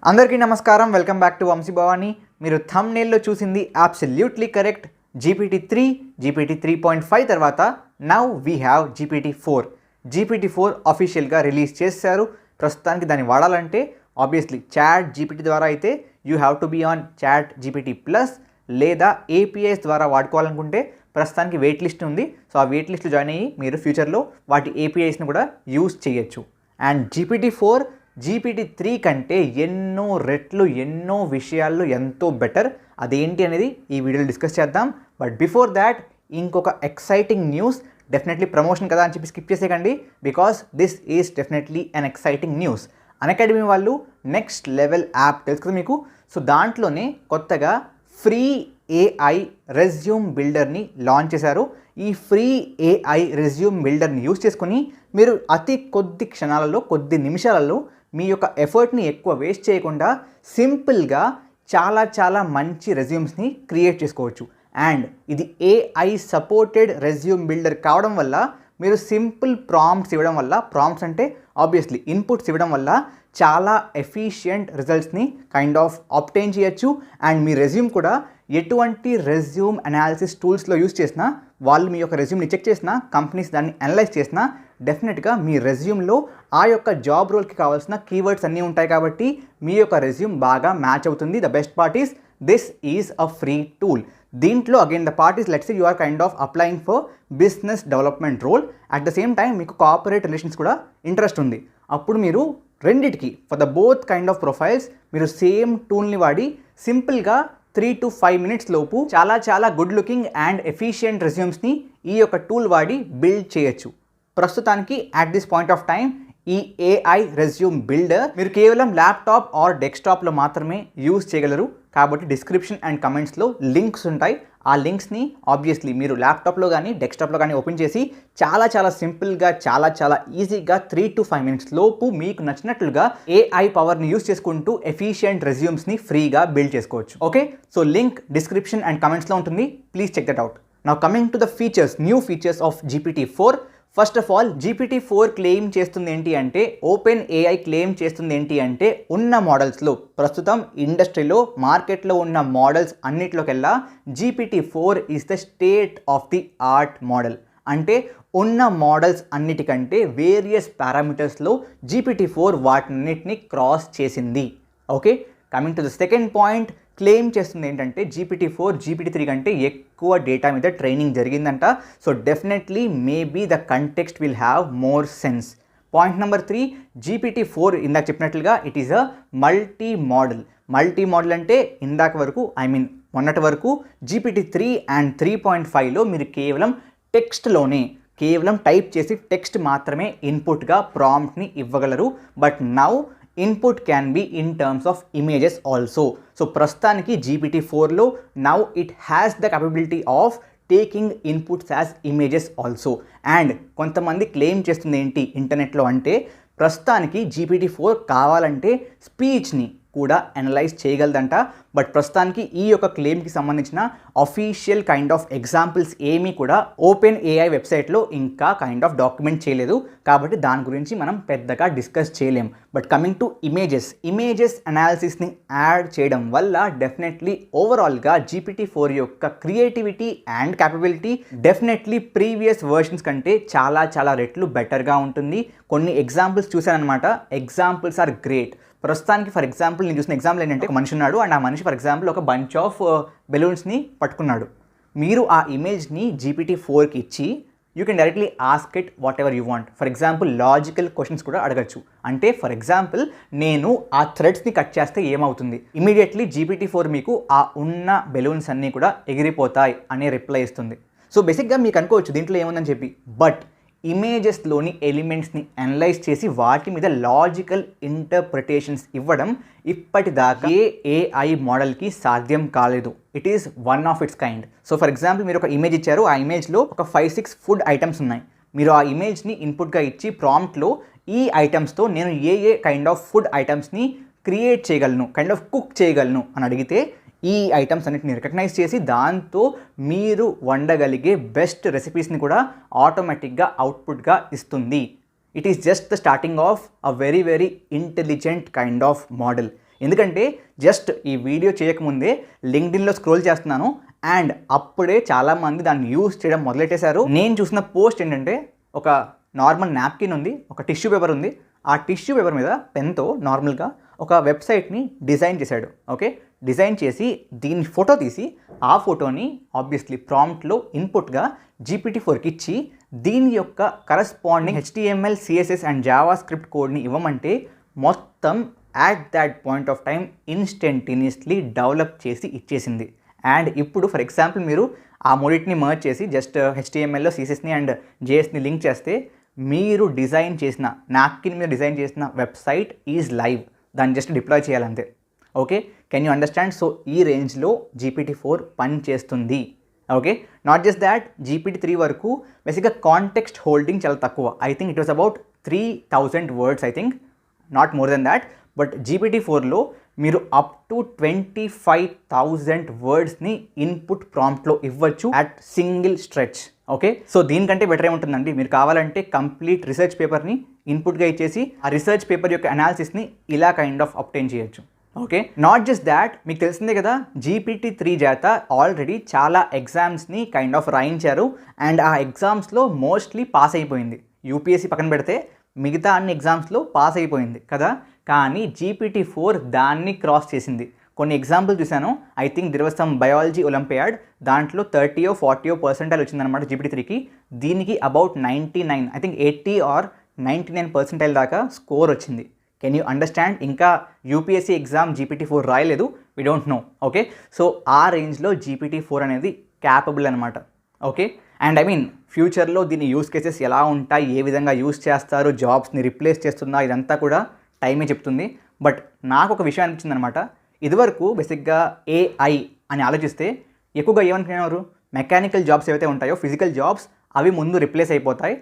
అందరికీ నమస్కారం. Welcome back to Vamshi Bhavani. మీరు థంబ్నెయిల్లో చూసింది అబ్సల్యూట్లీ కరెక్ట్. GPT-3, GPT-3.5 తర్వాత now we have GPT-4. GPT-4 అఫీషియల్గా రిలీజ్ చేశారు. ప్రస్తుతానికి దాన్ని వాడాలంటే ఆబ్వియస్లీ చాట్ జీపీటీ ద్వారా అయితే you have to be on ChatGPT plus, లేదా ఏపీఐస్ ద్వారా వాడుకోవాలనుకుంటే ప్రస్తుతానికి వెయిట్ లిస్ట్ ఉంది. సో ఆ వెయిట్ లిస్ట్లో జాయిన్ అయ్యి మీరు ఫ్యూచర్లో వాటి ఏపీఐస్ని కూడా యూజ్ చేయొచ్చు. అండ్ GPT-4 GPT-3 కంటే ఎన్నో రెట్లు ఎన్నో విషయాల్లో ఎంతో బెటర్. అదేంటి అనేది ఈ వీడియోలో డిస్కస్ చేద్దాం. బట్ బిఫోర్ దాట్ ఇంకొక ఎక్సైటింగ్ న్యూస్. డెఫినెట్లీ ప్రమోషన్ కదా అని చెప్పి స్కిప్ చేసేయకండి, because this is definitely an exciting news. Unacademy వాళ్ళు నెక్స్ట్ లెవెల్ యాప్ తెలుసు కదా మీకు. సో దాంట్లోనే కొత్తగా ఫ్రీ ఏఐ రెజ్యూమ్ బిల్డర్ని లాంచ్ చేశారు. ఈ ఫ్రీ ఏఐ రెజ్యూమ్ బిల్డర్ని యూజ్ చేసుకొని మీరు అతి కొద్ది క్షణాలలో, కొద్ది నిమిషాలలో మీ యొక్క ఎఫర్ట్ని ఎక్కువ వేస్ట్ చేయకుండా సింపుల్గా చాలా మంచి రెజ్యూమ్స్ని క్రియేట్ చేసుకోవచ్చు. అండ్ ఇది ఏఐ సపోర్టెడ్ రెజ్యూమ్ బిల్డర్ కావడం వల్ల మీరు సింపుల్ ప్రాంప్ట్స్ ఇవ్వడం వల్ల, ప్రాంప్ట్స్ అంటే ఆబ్వియస్లీ ఇన్పుట్స్ ఇవ్వడం వల్ల చాలా ఎఫిషియంట్ రిజల్ట్స్ని కైండ్ ఆఫ్ ఆబ్టైన్ చేయొచ్చు. అండ్ మీ రెజ్యూమ్ కూడా ఎటువంటి రెజ్యూమ్ అనాలిసిస్ టూల్స్లో యూజ్ చేసినా, వాళ్ళు మీ యొక్క రెజ్యూమ్ని చెక్ చేసినా, కంపెనీస్ దాన్ని అనలైజ్ చేసినా డెఫినెట్గా మీ రెజ్యూమ్లో ఆ యొక్క జాబ్ రోల్కి కావాల్సిన కీవర్డ్స్ అన్నీ ఉంటాయి కాబట్టి మీ యొక్క రెజ్యూమ్ బాగా మ్యాచ్ అవుతుంది. The best part is this is a free tool. దీంట్లో again the part is let's say you are kind of applying for business development role, at the same time మీకు corporate relations కూడా interest ఉంది. అప్పుడు మీరు రెండిటికి for the both kind of profiles మీరు same టూల్ని వాడి సింపుల్గా 3 to 5 minutes లోపు చాలా గుడ్ లుకింగ్ అండ్ ఎఫిషియంట్ రెజ్యూమ్స్ని ఈ యొక్క టూల్ వాడి బిల్డ్ చేయొచ్చు. ప్రస్తుతానికి at this point of time ఈ ఏఐ రెజ్యూమ్ బిల్డర్ మీరు కేవలం ల్యాప్టాప్ ఆర్ డెస్క్టాప్లో మాత్రమే యూజ్ చేయగలరు. కాబట్టి డిస్క్రిప్షన్ అండ్ కమెంట్స్లో లింక్స్ ఉంటాయి. ఆ లింక్స్ని ఆబ్వియస్లీ మీరు ల్యాప్టాప్లో కానీ డెస్క్టాప్లో కానీ ఓపెన్ చేసి చాలా సింపుల్గా చాలా ఈజీగా 3 to 5 minutes లోపు మీకు నచ్చినట్లుగా ఏఐ పవర్ని యూజ్ చేసుకుంటూ ఎఫిషియంట్ రెజ్యూమ్స్ని ఫ్రీగా బిల్డ్ చేసుకోవచ్చు. Okay, so link description and కమెంట్స్లో ఉంటుంది. Please check that out. Now coming to the features, new features of GPT-4. First of all GPT-4 claim చేస్తుంది ఏంటి అంటే, ఓపెన్ ఏఐ క్లెయిమ్ చేస్తుంది ఏంటి అంటే, ఉన్న మోడల్స్లో ప్రస్తుతం ఇండస్ట్రీలో మార్కెట్లో ఉన్న మోడల్స్ అన్నిట్లోకెల్లా GPT-4 is the state of the art model. అంటే ఉన్న మోడల్స్ అన్నిటికంటే వేరియస్ పారామీటర్స్లో GPT-4 వాటిన్నిటిని క్రాస్ చేసింది. Okay, coming to the second point, claim చేస్తుంది ఏంటంటే GPT-4 GPT-3 కంటే ఎక్కువ డేటా మీద ట్రైనింగ్ జరిగిందంట. So definitely maybe the context will have more sense. Point number 3, GPT-4 ఇందాక చెప్పినట్లుగా it is a multi modal అంటే ఇందాక వరకు మొన్నటి వరకు GPT-3 అండ్ 3.5లో మీరు కేవలం టెక్స్ట్లోనే టైప్ చేసి టెక్స్ట్ మాత్రమే ఇన్పుట్గా ప్రాంప్ట్ని ఇవ్వగలరు. But now input can be in terms of images also. So ప్రస్తుతానికి GPT-4లో now it has the capability of taking inputs as images also. And కొంతమంది క్లెయిమ్ చేస్తుంది ఏంటి ఇంటర్నెట్లో అంటే, ప్రస్తుతానికి GPT-4 కావాలంటే స్పీచ్ని కూడా అనలైజ్ చేయగలదంట. బట్ ప్రస్తుతానికి ఈ యొక్క క్లెయిమ్కి సంబంధించిన అఫీషియల్ కైండ్ ఆఫ్ ఎగ్జాంపుల్స్ ఏమీ కూడా ఓపెన్ ఏఐ వెబ్సైట్లో ఇంకా కైండ్ ఆఫ్ డాక్యుమెంట్ చేయలేదు. కాబట్టి దాని గురించి మనం పెద్దగా డిస్కస్ చేయలేం. బట్ కమింగ్ టు ఇమేజెస్ అనాలిసిస్ని యాడ్ చేయడం వల్ల డెఫినెట్లీ ఓవరాల్గా GPT-4 యొక్క creativity and capability definitely previous versions కంటే చాలా రెట్లు బెటర్గా ఉంటుంది. కొన్ని ఎగ్జాంపుల్స్ చూశానమాట. Examples are great. ప్రస్తుతానికి ఫర్ ఎగ్జాంపుల్ నేను చూసిన ఎగ్జాంపుల్ ఏంటంటే, ఒక మనిషి ఉన్నాడు అండ్ ఆ మనిషి ఫర్ ఎగ్జాంపుల్ ఒక బంచ్ ఆఫ్ బెలూన్స్ని పట్టుకున్నాడు. మీరు ఆ ఇమేజ్ని GPT-4కి ఇచ్చి you can directly ask it what ever you want. For example logical questions కూడా అడగచ్చు. అంటే ఫర్ ఎగ్జాంపుల్ నేను ఆ థ్రెడ్స్ని కట్ చేస్తే ఏమవుతుంది, ఇమీడియట్లీ GPT-4 మీకు ఆ ఉన్న బెలూన్స్ అన్నీ కూడా ఎగిరిపోతాయి అనే రిప్లై ఇస్తుంది. సో బేసిక్గా మీకు అనుకోవచ్చు దీంట్లో ఏముందని చెప్పి, బట్ ఇమేజెస్లోని ఎలిమెంట్స్ని అనలైజ్ చేసి వాటి మీద లాజికల్ ఇంటర్ప్రిటేషన్స్ ఇవ్వడం ఇప్పటిదాకా ఏ ఏఐ మోడల్కి సాధ్యం కాలేదు. It is one of it's kind. So for example మీరు ఒక ఇమేజ్ ఇచ్చారు, ఆ ఇమేజ్లో ఒక 5-6 ఫుడ్ ఐటమ్స్ ఉన్నాయి. మీరు ఆ ఇమేజ్ని ఇన్పుట్గా ఇచ్చి ప్రాంప్ట్లో ఈ ఐటమ్స్తో నేను ఏ కైండ్ ఆఫ్ ఫుడ్ ఐటమ్స్ని క్రియేట్ చేయగలను, కైండ్ ఆఫ్ కుక్ చేయగలను అని అడిగితే ఈ ఐటమ్స్ అన్నిటిని రికగ్నైజ్ చేసి దాంతో మీరు వండగలిగే బెస్ట్ రెసిపీస్ని కూడా ఆటోమేటిక్గా అవుట్పుట్గా ఇస్తుంది. It is just the starting of a very intelligent kind of model. ఎందుకంటే జస్ట్ ఈ వీడియో చేయకముందే లింక్డ్ఇన్లో స్క్రోల్ చేస్తున్నాను అండ్ అప్పుడే చాలామంది దాన్ని యూజ్ చేయడం మొదలెట్టేశారు. నేను చూసిన పోస్ట్ ఏంటంటే ఒక నార్మల్ నాప్కిన్ ఉంది, ఒక టిష్యూ పేపర్ ఉంది, ఆ టిష్యూ పేపర్ మీద పెన్తో నార్మల్గా ఒక వెబ్సైట్ని డిజైన్ చేశాడు. ఓకే, డిజైన్ చేసి దీని ఫోటో తీసి ఆ ఫోటోని ఆబ్వియస్లీ ప్రాంప్ట్లో ఇన్పుట్గా GPT-4కి ఇచ్చి దీని యొక్క corresponding HTML, CSS and Java script కోడ్ని ఇవ్వమంటే మొత్తం at that point of time instantaneously develop చేసి ఇచ్చేసింది. అండ్ ఇప్పుడు ఫర్ ఎగ్జాంపుల్ మీరు ఆ మూడింటిని మర్జ్ చేసి జస్ట్ HTMLలో CSSని అండ్ JSని లింక్ చేస్తే మీరు డిజైన్ చేసిన నాప్కిన్ మీద డిజైన్ చేసిన వెబ్సైట్ ఈజ్ లైవ్. దాన్ని జస్ట్ డిప్లాయ్ చేయాలంతే. Okay, can you understand? So ఈ రేంజ్లో GPT-4 పని చేస్తుంది. Okay, not just that, GPT-3 వరకు బేసిక్గా కాంటెక్స్ట్ హోల్డింగ్ చాలా తక్కువ. I think it was about 3000 words, I think not more than that. But GPT-4లో మీరు అప్ టు 25,000 వర్డ్స్ని ఇన్పుట్ ప్రాంప్ట్లో ఇవ్వచ్చు at single stretch. Okay, so దీనికంటే బెటర్ ఏముంటుందండి, మీరు కావాలంటే కంప్లీట్ రీసెర్చ్ పేపర్ని ఇన్పుట్గా ఇచ్చేసి ఆ రీసెర్చ్ పేపర్ యొక్క అనాలిసిస్ని ఇలా కైండ్ ఆఫ్ అబ్టైన్ చేయొచ్చు. ఓకే, నాట్ జస్ట్ దాట్, మీకు తెలిసిందే కదా GPT-3 చేత ఆల్రెడీ చాలా ఎగ్జామ్స్ని కైండ్ ఆఫ్ రాయించారు అండ్ ఆ ఎగ్జామ్స్లో మోస్ట్లీ పాస్ అయిపోయింది. UPSC పక్కన పెడితే మిగతా అన్ని ఎగ్జామ్స్లో పాస్ అయిపోయింది కదా, కానీ GPT-4 దాన్ని క్రాస్ చేసింది. కొన్ని ఎగ్జాంపుల్ చూశాను, I think దిర్ was some biology olympiad, దాంట్లో 30-40% వచ్చిందనమాట GPT-3కి. దీనికి అబౌట్ 99, ఐ థింక్ 80 or 99% దాకా స్కోర్ వచ్చింది. Can you understand? ఇంకా UPSC ఎగ్జామ్ GPT-4 రాయలేదు, we don't know. Okay, so ఆ రేంజ్లో GPT-4 అనేది క్యాపబుల్ అనమాట. ఓకే, అండ్ ఐ మీన్ ఫ్యూచర్లో దీని యూస్ కేసెస్ ఎలా ఉంటాయి, ఏ విధంగా యూస్ చేస్తారు, జాబ్స్ని రిప్లేస్ చేస్తుందా, ఇదంతా కూడా టైమే చెప్తుంది. బట్ నాకు ఒక విషయం అనిపించింది అనమాట, ఇదివరకు బేసిక్గా AI అని ఆలోచిస్తే ఎక్కువగా ఏమనుకునేవారు, మెకానికల్ జాబ్స్ ఏవైతే ఉంటాయో, ఫిజికల్ జాబ్స్, అవి ముందు రిప్లేస్ అయిపోతాయి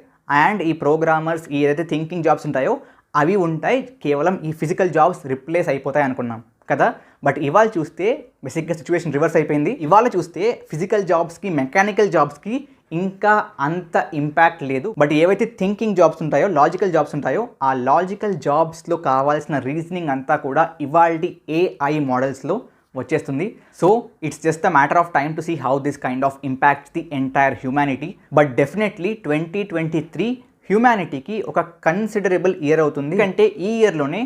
అండ్ ఈ ప్రోగ్రామర్స్, ఈ ఏదైతే థింకింగ్ జాబ్స్ ఉంటాయో అవి ఉంటాయి, కేవలం ఈ ఫిజికల్ జాబ్స్ రిప్లేస్ అయిపోతాయి అనుకున్నాం కదా. బట్ ఇవాళ చూస్తే బేసిక్గా సిచ్యువేషన్ రివర్స్ అయిపోయింది. ఇవాళ చూస్తే ఫిజికల్ జాబ్స్కి, మెకానికల్ జాబ్స్కి ఇంకా అంత ఇంపాక్ట్ లేదు. బట్ ఏవైతే థింకింగ్ జాబ్స్ ఉంటాయో, లాజికల్ జాబ్స్ ఉంటాయో, ఆ లాజికల్ జాబ్స్లో కావాల్సిన రీజనింగ్ అంతా కూడా ఇవాల్టి AI మోడల్స్లో వచ్చేస్తుంది. So it's just a matter of time to see how this kind of impacts the entire humanity. But definitely 2023 హ్యూమానిటీకి ఒక కన్సిడరబుల్ ఇయర్ అవుతుంది. అంటే ఈ ఇయర్లోనే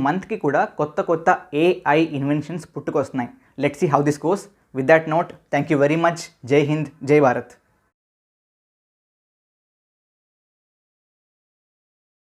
మంత్కి కూడా కొత్త AI ఇన్వెన్షన్స్ పుట్టుకొస్తున్నాయి. Let's see how this goes. With that note, thank you very much. జై హింద్, జై భారత్.